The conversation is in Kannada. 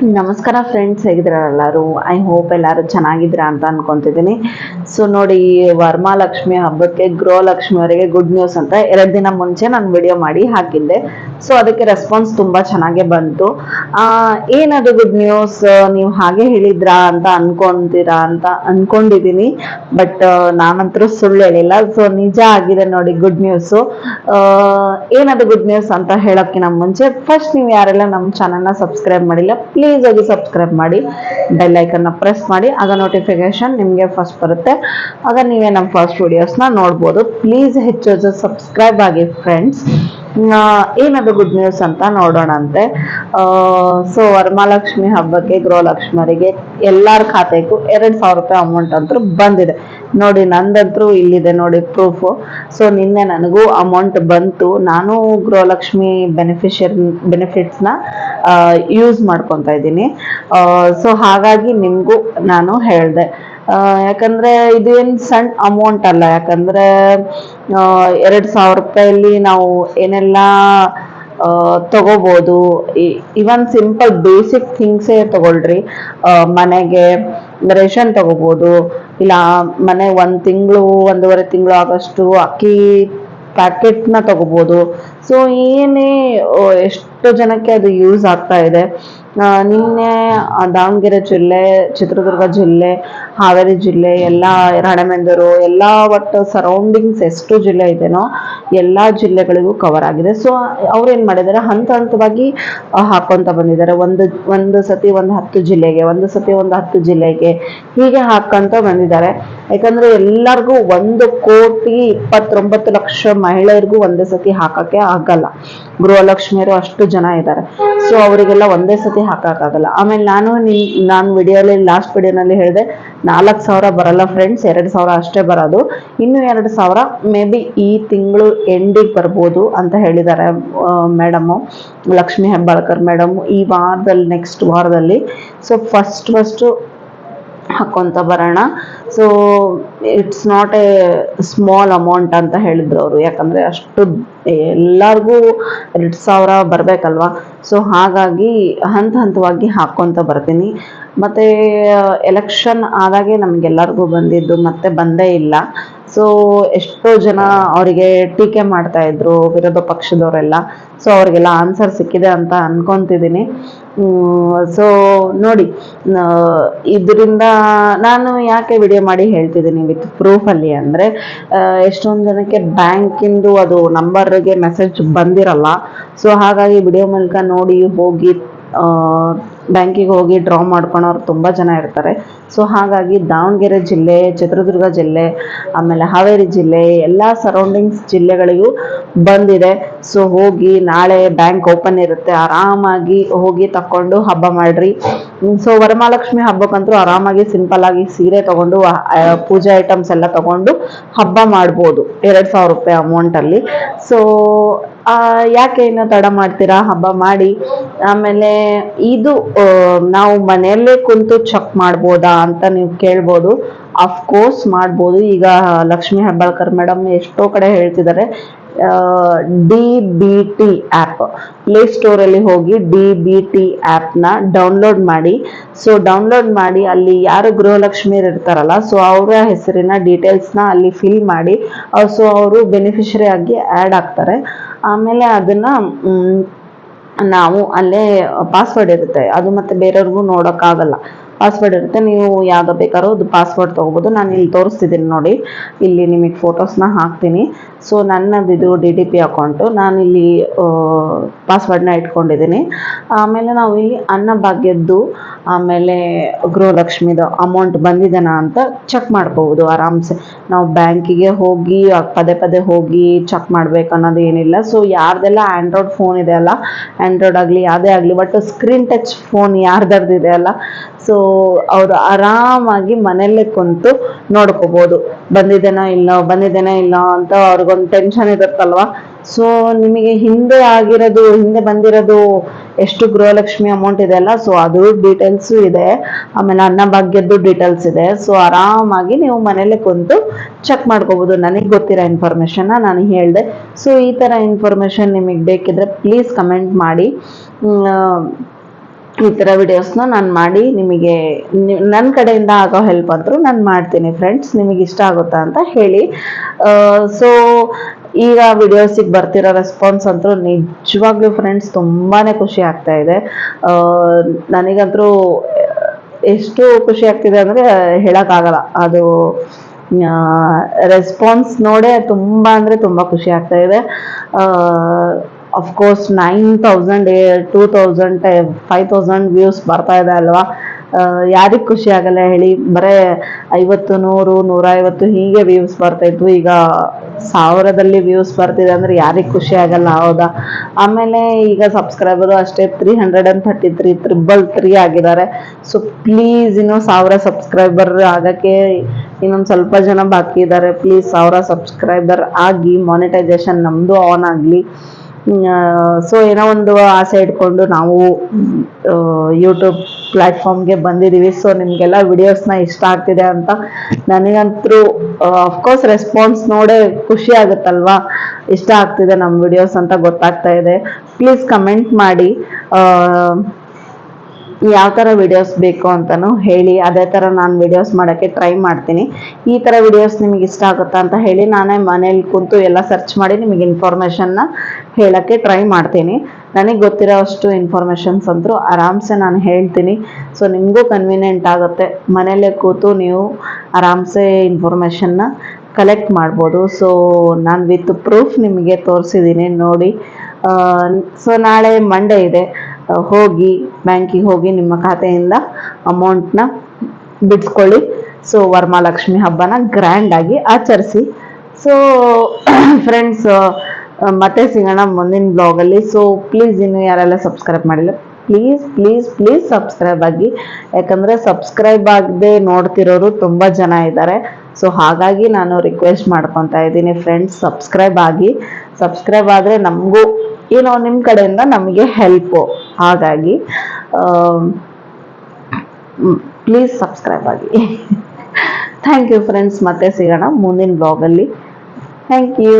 ನಮಸ್ಕಾರ ಫ್ರೆಂಡ್ಸ್, ಹೇಗಿದ್ದೀರಾ ಎಲ್ಲರೂ? ಐ ಹೋಪ್ ಎಲ್ಲರೂ ಚೆನ್ನಾಗಿದ್ದೀರಾ ಅಂತ ಅನ್ಕೊಂತಿದ್ದೀನಿ. ಸೊ ನೋಡಿ, ವರಮಹಾಲಕ್ಷ್ಮಿ ಹಬ್ಬಕ್ಕೆ ಗೃಹಲಕ್ಷ್ಮಿ ಅವರಿಗೆ ಗುಡ್ ನ್ಯೂಸ್ ಅಂತ 2 ದಿನ ಮುಂಚೆ ನಾನು ವಿಡಿಯೋ ಮಾಡಿ ಹಾಕಿದ್ದೆ. ಸೊ ಅದಕ್ಕೆ ರೆಸ್ಪಾನ್ಸ್ ತುಂಬ ಚೆನ್ನಾಗೇ ಬಂತು. ಏನದು ಗುಡ್ ನ್ಯೂಸ್, ನೀವು ಹಾಗೆ ಹೇಳಿದ್ರಾ ಅಂತ ಅನ್ಕೊಂಡಿದ್ದೀನಿ. ಬಟ್ ನಾನಂತರೂ ಸುಳ್ಳು ಹೇಳಿಲ್ಲ. ಸೊ ನಿಜ ಆಗಿದೆ ನೋಡಿ ಗುಡ್ ನ್ಯೂಸು. ಏನದು ಗುಡ್ ನ್ಯೂಸ್ ಅಂತ ಹೇಳೋಕ್ಕಿಂತ ಮುಂಚೆ ಫಸ್ಟ್ ನೀವು ಯಾರೆಲ್ಲ ನಮ್ಮ ಚಾನಲ್ನ ಸಬ್ಸ್ಕ್ರೈಬ್ ಮಾಡಿಲ್ಲ, ಪ್ಲೀಸ್ ಆಗಿ ಸಬ್ಸ್ಕ್ರೈಬ್ ಮಾಡಿ, ಬೆಲ್ ಐಕನ್ನ ಪ್ರೆಸ್ ಮಾಡಿ. ಆಗ ನೋಟಿಫಿಕೇಶನ್ ನಿಮಗೆ ಫಸ್ಟ್ ಬರುತ್ತೆ. ಆಗ ನೀವೇ ನಮ್ಮ ಫಸ್ಟ್ ವಿಡಿಯೋಸ್ನ ನೋಡ್ಬೋದು. ಪ್ಲೀಸ್ ಹೆಚ್ಚು ಸಬ್ಸ್ಕ್ರೈಬ್ ಆಗಿ ಫ್ರೆಂಡ್ಸ್. ಏನದು ಗುಡ್ ನ್ಯೂಸ್ ಅಂತ ನೋಡೋಣಂತೆ. ಸೊ ವರಮಹಾಲಕ್ಷ್ಮಿ ಹಬ್ಬಕ್ಕೆ ಗೃಹಲಕ್ಷ್ಮರಿಗೆ ಎಲ್ಲರ ಖಾತೆಗೂ 2,000 ರೂಪಾಯಿ ಅಮೌಂಟ್ ಅಂತೂ ಬಂದಿದೆ ನೋಡಿ. ನಂದಂತರೂ ಇಲ್ಲಿದೆ ನೋಡಿ ಪ್ರೂಫು. ಸೊ ನಿನ್ನೆ ನನಗೂ ಅಮೌಂಟ್ ಬಂತು. ನಾನು ಗೃಹಲಕ್ಷ್ಮಿ ಬೆನಿಫಿಟ್ಸ್ನ ಯೂಸ್ ಮಾಡ್ಕೊತಾ ಇದ್ದೀನಿ. ಸೊ ಹಾಗಾಗಿ ನಿಮಗೂ ನಾನು ಹೇಳಿದೆ. ಯಾಕಂದ್ರೆ ಇದೇನು ಸಣ್ಣ ಅಮೌಂಟ್ ಅಲ್ಲ. ಯಾಕಂದ್ರೆ 2,000 ರೂಪಾಯಲ್ಲಿ ನಾವು ಏನೆಲ್ಲ ತಗೋಬಹುದು. ಇವನ್ ಸಿಂಪಲ್ ಬೇಸಿಕ್ ಥಿಂಗ್ಸೇ ತಗೊಳ್ರಿ. ಮನೆಗೆ ರೇಷನ್ ತಗೋಬಹುದು, ಇಲ್ಲ ಮನೆ 1 ತಿಂಗಳು 1.5 ತಿಂಗಳು ಆಗಷ್ಟು ಅಕ್ಕಿ ಪ್ಯಾಕೆಟ್ನ ತಗೋಬಹುದು. ಸೊ ಏನೇ ಎಷ್ಟು ಜನಕ್ಕೆ ಅದು ಯೂಸ್ ಆಗ್ತಾ ಇದೆ. ನಿನ್ನೆ ದಾವಣಗೆರೆ ಜಿಲ್ಲೆ, ಚಿತ್ರದುರ್ಗ ಜಿಲ್ಲೆ, ಹಾವೇರಿ ಜಿಲ್ಲೆ, ಎಲ್ಲ ರಾಣೆಬೆನ್ನೂರು, ಎಲ್ಲ ಒಟ್ಟು ಸರೌಂಡಿಂಗ್ಸ್ ಎಷ್ಟು ಜಿಲ್ಲೆ ಇದೆನೋ ಎಲ್ಲ ಜಿಲ್ಲೆಗಳಿಗೂ ಕವರ್ ಆಗಿದೆ. ಸೊ ಅವ್ರೇನು ಮಾಡಿದ್ದಾರೆ, ಹಂತ ಹಂತವಾಗಿ ಹಾಕೊಂತ ಬಂದಿದ್ದಾರೆ. ಒಂದು ಸತಿ 10 ಜಿಲ್ಲೆಗೆ, ಒಂದು ಸತಿ 10 ಜಿಲ್ಲೆಗೆ, ಹೀಗೆ ಹಾಕಂತ ಬಂದಿದ್ದಾರೆ. ಯಾಕಂದ್ರೆ ಎಲ್ಲರಿಗೂ 1,29,00,000 ಮಹಿಳೆಯರಿಗೂ ಒಂದೇ ಸತಿ ಹಾಕಕ್ಕೆ ಆಗಲ್ಲ. ಗೃಹಲಕ್ಷ್ಮಿಯರು ಅಷ್ಟು ಜನ ಇದ್ದಾರೆ. ಸೊ ಅವರಿಗೆಲ್ಲ ಒಂದೇ ಸತಿ ಹಾಕಕ್ಕಾಗಲ್ಲ. ಆಮೇಲೆ ನಾನು ಲಾಸ್ಟ್ ವಿಡಿಯೋನಲ್ಲಿ ಹೇಳಿದೆ 4,000 ಬರಲ್ಲ ಫ್ರೆಂಡ್ಸ್, 2,000 ಅಷ್ಟೇ ಬರೋದು. ಇನ್ನು 2,000 ಮೇ ಬಿ ಈ ತಿಂಗಳು ಎಂಡಿಗೆ ಬರ್ಬೋದು ಅಂತ ಹೇಳಿದ್ದಾರೆ ಮೇಡಮು, ಲಕ್ಷ್ಮಿ ಹೆಬ್ಬಾಳ್ಕರ್ ಮೇಡಮ್. ಈ ವಾರದಲ್ಲಿ, ನೆಕ್ಸ್ಟ್ ವಾರದಲ್ಲಿ. ಸೊ ಫಸ್ಟ್ ಹಾಕೊಂತ ಬರೋಣ. So it's not A small amount ಅಂತ ಹೇಳಿದ್ರು ಅವರು. ಯಾಕಂದ್ರೆ ಅಷ್ಟು ಎಲ್ಲರಿಗೂ 2,000 ಬರಬೇಕಲ್ವಾ. ಸೊ ಹಾಗಾಗಿ ಹಂತವಾಗಿ ಹಾಕ್ಕೊಂತ ಬರ್ತೀನಿ. ಮತ್ತು ಎಲೆಕ್ಷನ್ ಆದಾಗೆ ನಮಗೆಲ್ಲರಿಗೂ ಬಂದಿದ್ದು ಮತ್ತೆ ಬಂದೇ ಇಲ್ಲ. ಸೊ ಎಷ್ಟೋ ಜನ ಅವರಿಗೆ ಟೀಕೆ ಮಾಡ್ತಾ ಇದ್ರು, ವಿರೋಧ ಪಕ್ಷದವರೆಲ್ಲ. ಸೊ ಅವ್ರಿಗೆಲ್ಲ ಆನ್ಸರ್ ಸಿಕ್ಕಿದೆ ಅಂತ ಅನ್ಕೊತಿದ್ದೀನಿ. ಸೊ ನೋಡಿ, ಇದರಿಂದ ನಾನು ಯಾಕೆ ವಿಡಿಯೋ ಮಾಡಿ ಹೇಳ್ತಿದ್ದೀನಿ ವಿತ್ ಪ್ರೂಫಲ್ಲಿ ಅಂದರೆ, ಎಷ್ಟೊಂದು ಜನಕ್ಕೆ ಬ್ಯಾಂಕಿಂದು ಅದು ನಂಬರ್ಗೆ ಮೆಸೇಜ್ ಬಂದಿರಲ್ಲ. ಸೊ ಹಾಗಾಗಿ ವಿಡಿಯೋ ಮೂಲಕ ನೋಡಿ ಹೋಗಿ ಬ್ಯಾಂಕಿಗೆ ಹೋಗಿ ಡ್ರಾ ಮಾಡ್ಕೊಳೋರು ತುಂಬ ಜನ ಇರ್ತಾರೆ. ಸೊ ಹಾಗಾಗಿ ದಾವಣಗೆರೆ ಜಿಲ್ಲೆ, ಚಿತ್ರದುರ್ಗ ಜಿಲ್ಲೆ, ಆಮೇಲೆ ಹಾವೇರಿ ಜಿಲ್ಲೆ, ಎಲ್ಲ ಸರೌಂಡಿಂಗ್ಸ್ ಜಿಲ್ಲೆಗಳಿಗೂ ಬಂದಿದೆ. ಸೊ ಹೋಗಿ ನಾಳೆ ಬ್ಯಾಂಕ್ ಓಪನ್ ಇರುತ್ತೆ, ಆರಾಮಾಗಿ ಹೋಗಿ ತಕೊಂಡು ಹಬ್ಬ ಮಾಡ್ರಿ. ಸೊ ವರಮಹಾಲಕ್ಷ್ಮಿ ಹಬ್ಬಕ್ಕಂತೂ ಆರಾಮಾಗಿ ಸಿಂಪಲ್ ಆಗಿ ಸೀರೆ ತಗೊಂಡು, ಪೂಜೆ ಐಟಮ್ಸ್ ಎಲ್ಲ ತಗೊಂಡು ಹಬ್ಬ ಮಾಡ್ಬೋದು 2,000 ರೂಪಾಯಿ ಅಮೌಂಟಲ್ಲಿ. ಸೊ ಯಾಕೆ ಇನ್ನು ತಡ ಮಾಡ್ತೀರಾ, ಹಬ್ಬ ಮಾಡಿ. ಆಮೇಲೆ ಇದು ನಾವು ಮನೆಯಲ್ಲೇ ಕುಂತು ಚೆಕ್ ಮಾಡ್ಬೋದಾ ಅಂತ ನೀವು ಕೇಳ್ಬೋದು. ಅಫ್ಕೋರ್ಸ್ ಮಾಡ್ಬೋದು. ಈಗ ಲಕ್ಷ್ಮಿ ಹೆಬ್ಬಾಳ್ಕರ್ ಮೇಡಮ್ ಎಷ್ಟೋ ಕಡೆ ಹೇಳ್ತಿದ್ದಾರೆ, DBT ಆ್ಯಪ್, ಪ್ಲೇಸ್ಟೋರಲ್ಲಿ ಹೋಗಿ DBT ಆ್ಯಪ್ನ ಡೌನ್ಲೋಡ್ ಮಾಡಿ. ಸೊ ಡೌನ್ಲೋಡ್ ಮಾಡಿ ಅಲ್ಲಿ ಯಾರು ಗೃಹಲಕ್ಷ್ಮಿ ಇರ್ತಾರಲ್ಲ, ಸೊ ಅವರ ಹೆಸರಿನ ಡೀಟೇಲ್ಸ್ನ ಅಲ್ಲಿ ಫಿಲ್ ಮಾಡಿ. ಸೊ ಅವರು ಬೆನಿಫಿಷರಿ ಆಗಿ ಆ್ಯಡ್ ಆಗ್ತಾರೆ. ಆಮೇಲೆ ಅದನ್ನು ನಾವು ಅಲ್ಲೇ ಪಾಸ್ವರ್ಡ್ ಇರುತ್ತೆ, ಅದು ಮತ್ತೆ ಬೇರೆಯವ್ರಿಗೂ ನೋಡೋಕ್ಕಾಗಲ್ಲ. ಪಾಸ್ವರ್ಡ್ ಇರುತ್ತೆ, ನೀವು ಯಾವ್ದು ಬೇಕಾದ್ರೂ ಅದು ಪಾಸ್ವರ್ಡ್ ತೊಗೋಬೋದು. ನಾನು ಇಲ್ಲಿ ತೋರಿಸ್ತಿದ್ದೀನಿ ನೋಡಿ, ಇಲ್ಲಿ ನಿಮಗೆ ಫೋಟೋಸ್ನ ಹಾಕ್ತೀನಿ. ಸೊ ನನ್ನದಿದು DDP ಅಕೌಂಟು, ನಾನಿಲ್ಲಿ ಪಾಸ್ವರ್ಡ್ನ ಇಟ್ಕೊಂಡಿದ್ದೀನಿ. ಆಮೇಲೆ ನಾವು ಇಲ್ಲಿ ಅನ್ನಭಾಗ್ಯದ್ದು ಆಮೇಲೆ ಗೃಹಲಕ್ಷ್ಮಿದು ಅಮೌಂಟ್ ಬಂದಿದೆನಾ ಅಂತ ಚೆಕ್ ಮಾಡ್ಕೋಬೋದು ಆರಾಮ್ಸೆ. ನಾವು ಬ್ಯಾಂಕಿಗೆ ಹೋಗಿ ಪದೇ ಹೋಗಿ ಚೆಕ್ ಮಾಡ್ಬೇಕು ಅನ್ನೋದು ಏನಿಲ್ಲ. ಸೊ ಯಾರ್ದೆಲ್ಲ ಆ್ಯಂಡ್ರಾಯ್ಡ್ ಫೋನ್ ಇದೆ ಅಲ್ಲ, ಆ್ಯಂಡ್ರಾಯ್ಡ್ ಆಗಲಿ ಯಾವುದೇ ಆಗಲಿ, ಬಟ್ ಸ್ಕ್ರೀನ್ ಟಚ್ ಫೋನ್ ಯಾರ್ದಾರ್ದಿದೆ ಅಲ್ಲ, ಸೊ ಅವರು ಆರಾಮಾಗಿ ಮನೆಯಲ್ಲೇ ಕುಂತು ನೋಡ್ಕೋಬೋದು ಬಂದಿದ್ದೇನೋ ಇಲ್ಲ ಅಂತ ಅವ್ರಿಗೊಂದು ಟೆನ್ಷನ್ ಇರುತ್ತಲ್ವ. ಸೊ ನಿಮಗೆ ಹಿಂದೆ ಬಂದಿರೋದು ಎಷ್ಟು ಗೃಹಲಕ್ಷ್ಮಿ ಅಮೌಂಟ್ ಇದೆ ಅಲ್ಲ, ಸೊ ಅದು ಡೀಟೇಲ್ಸು ಇದೆ. ಆಮೇಲೆ ಅನ್ನಭಾಗ್ಯದ್ದು ಡೀಟೇಲ್ಸ್ ಇದೆ. ಸೊ ಆರಾಮಾಗಿ ನೀವು ಮನೇಲೆ ಕುಂತು ಚೆಕ್ ಮಾಡ್ಕೋಬೋದು. ನನಗೆ ಗೊತ್ತಿರೋ ಇನ್ಫಾರ್ಮೇಷನ್ನ ನಾನು ಹೇಳಿದೆ. ಸೊ ಈ ಥರ ಇನ್ಫಾರ್ಮೇಷನ್ ನಿಮಗೆ ಬೇಕಿದ್ರೆ ಪ್ಲೀಸ್ ಕಮೆಂಟ್ ಮಾಡಿ. ಈ ಥರ ವಿಡಿಯೋಸ್ನ ನಾನು ಮಾಡಿ ನಿಮಗೆ ನನ್ನ ಕಡೆಯಿಂದ ಆಗೋ ಹೆಲ್ಪ್ ಅಂತೂ ನಾನು ಮಾಡ್ತೀನಿ ಫ್ರೆಂಡ್ಸ್. ನಿಮಗೆ ಇಷ್ಟ ಆಗುತ್ತಾ ಅಂತ ಹೇಳಿ. ಸೊ ಈಗ ವಿಡಿಯೋಸಿಗೆ ಬರ್ತಿರೋ ರೆಸ್ಪಾನ್ಸ್ ಅಂತೂ ನಿಜವಾಗ್ಲೂ ಫ್ರೆಂಡ್ಸ್ ತುಂಬಾ ಖುಷಿ ಆಗ್ತಾ ಇದೆ. ನನಗಂತೂ ಎಷ್ಟು ಖುಷಿ ಆಗ್ತಿದೆ ಅಂದರೆ ಹೇಳೋಕ್ಕಾಗಲ್ಲ. ಅದು ರೆಸ್ಪಾನ್ಸ್ ನೋಡೇ ತುಂಬ ಅಂದರೆ ತುಂಬ ಖುಷಿ ಆಗ್ತಾ ಇದೆ. ಅಫ್ಕೋರ್ಸ್ 9,000 2,000 5,000 ವ್ಯೂಸ್ ಬರ್ತಾ ಇದೆ ಅಲ್ವಾ. ಯಾರಿಗೆ ಖುಷಿ ಆಗಲ್ಲ ಹೇಳಿ. ಬರೇ 50 100 150 ಹೀಗೆ ವ್ಯೂಸ್ ಬರ್ತಾಯಿತ್ತು. ಈಗ 1000ದಲ್ಲಿ ವ್ಯೂಸ್ ಬರ್ತಿದೆ ಅಂದರೆ ಯಾರಿಗೆ ಖುಷಿ ಆಗಲ್ಲ, ಹೌದಾ? ಆಮೇಲೆ ಈಗ ಸಬ್ಸ್ಕ್ರೈಬರು ಅಷ್ಟೇ 333 333 ಆಗಿದ್ದಾರೆ. ಸೊ ಪ್ಲೀಸ್ ಇನ್ನೂ 1000 ಸಬ್ಸ್ಕ್ರೈಬರ್ ಆಗೋಕ್ಕೆ ಇನ್ನೊಂದು ಸ್ವಲ್ಪ ಜನ ಬಾಕಿ ಇದ್ದಾರೆ. ಪ್ಲೀಸ್ 1000 ಸಬ್ಸ್ಕ್ರೈಬರ್ ಆಗಿ ಮಾನಿಟೈಸೇಷನ್ ನಮ್ಮದು ಆನ್ ಆಗಲಿ. ಸೊ ಏನೋ ಒಂದು ಆಸೆ ಇಟ್ಕೊಂಡು ನಾವು ಯೂಟ್ಯೂಬ್ ಪ್ಲ್ಯಾಟ್ಫಾರ್ಮ್ಗೆ ಬಂದಿದ್ದೀವಿ. ಸೊ ನಿಮಗೆಲ್ಲ ವಿಡಿಯೋಸ್ನ ಇಷ್ಟ ಆಗ್ತಿದೆ ಅಂತ ನನಗಂತೂ ಅಫ್ಕೋರ್ಸ್ ರೆಸ್ಪಾನ್ಸ್ ನೋಡೇ ಖುಷಿ ಆಗುತ್ತಲ್ವಾ. ಇಷ್ಟ ಆಗ್ತಿದೆ ನಮ್ಮ ವಿಡಿಯೋಸ್ ಅಂತ ಗೊತ್ತಾಗ್ತಾ ಇದೆ. ಪ್ಲೀಸ್ ಕಮೆಂಟ್ ಮಾಡಿ ಯಾವ ಥರ ವಿಡಿಯೋಸ್ ಬೇಕು ಅಂತಲೂ ಹೇಳಿ. ಅದೇ ಥರ ನಾನು ವಿಡಿಯೋಸ್ ಮಾಡೋಕ್ಕೆ ಟ್ರೈ ಮಾಡ್ತೀನಿ. ಈ ಥರ ವಿಡಿಯೋಸ್ ನಿಮಗೆ ಇಷ್ಟ ಆಗುತ್ತಾ ಅಂತ ಹೇಳಿ ನಾನೇ ಮನೇಲಿ ಕುಂತು ಎಲ್ಲ ಸರ್ಚ್ ಮಾಡಿ ನಿಮಗೆ ಇನ್ಫಾರ್ಮೇಷನ್ನ ಹೇಳೋಕ್ಕೆ ಟ್ರೈ ಮಾಡ್ತೀನಿ. ನನಗೆ ಗೊತ್ತಿರೋ ಅಷ್ಟು ಇನ್ಫಾರ್ಮೇಷನ್ಸ್ ಅಂತೂ ಆರಾಮ್ಸೆ ನಾನು ಹೇಳ್ತೀನಿ. ಸೊ ನಿಮಗೂ ಕನ್ವೀನಿಯೆಂಟ್ ಆಗುತ್ತೆ. ಮನೆಯಲ್ಲೇ ಕೂತು ನೀವು ಆರಾಮ್ಸೆ ಇನ್ಫಾರ್ಮೇಷನ್ನ ಕಲೆಕ್ಟ್ ಮಾಡ್ಬೋದು. ಸೊ ನಾನು ವಿತ್ ಪ್ರೂಫ್ ನಿಮಗೆ ತೋರಿಸಿದ್ದೀನಿ ನೋಡಿ. ಸೊ ನಾಳೆ ಮಂಡೇ ಇದೆ. ಹೋಗಿ ಬ್ಯಾಂಕಿಗೆ ಹೋಗಿ ನಿಮ್ಮ ಖಾತೆಯಿಂದ ಅಮೌಂಟ್ನ ಬಿಡಿಸ್ಕೊಳ್ಳಿ. ಸೊ ವರಮಹಾಲಕ್ಷ್ಮಿ ಹಬ್ಬನ ಗ್ರ್ಯಾಂಡಾಗಿ ಆಚರಿಸಿ. ಸೊ ಫ್ರೆಂಡ್ಸ್ ಮತ್ತೆ ಸಿಗೋಣ ಮುಂದಿನ ಬ್ಲಾಗಲ್ಲಿ. ಸೊ ಪ್ಲೀಸ್ ಇನ್ನೂ ಯಾರೆಲ್ಲ ಸಬ್ಸ್ಕ್ರೈಬ್ ಮಾಡಿಲ್ಲ ಪ್ಲೀಸ್ ಪ್ಲೀಸ್ ಪ್ಲೀಸ್ ಸಬ್ಸ್ಕ್ರೈಬ್ ಆಗಿ. ಯಾಕಂದರೆ ಸಬ್ಸ್ಕ್ರೈಬ್ ಆಗದೆ ನೋಡ್ತಿರೋರು ತುಂಬ ಜನ ಇದ್ದಾರೆ. ಸೊ ಹಾಗಾಗಿ ನಾನು ರಿಕ್ವೆಸ್ಟ್ ಮಾಡ್ಕೊತಾ ಇದ್ದೀನಿ ಫ್ರೆಂಡ್ಸ್, ಸಬ್ಸ್ಕ್ರೈಬ್ ಆಗಿ. ಸಬ್ಸ್ಕ್ರೈಬ್ ಆದರೆ ನಮಗೂ ಏನೋ ನಿಮ್ಮ ಕಡೆಯಿಂದ ನಮಗೆ ಹೆಲ್ಪು. ಹಾಗಾಗಿ ಪ್ಲೀಸ್ ಸಬ್ಸ್ಕ್ರೈಬ್ ಆಗಿ. Thank you friends. ಮತ್ತೆ ಸಿಗೋಣ ಮುಂದಿನ ಬ್ಲಾಗಲ್ಲಿ. Thank you.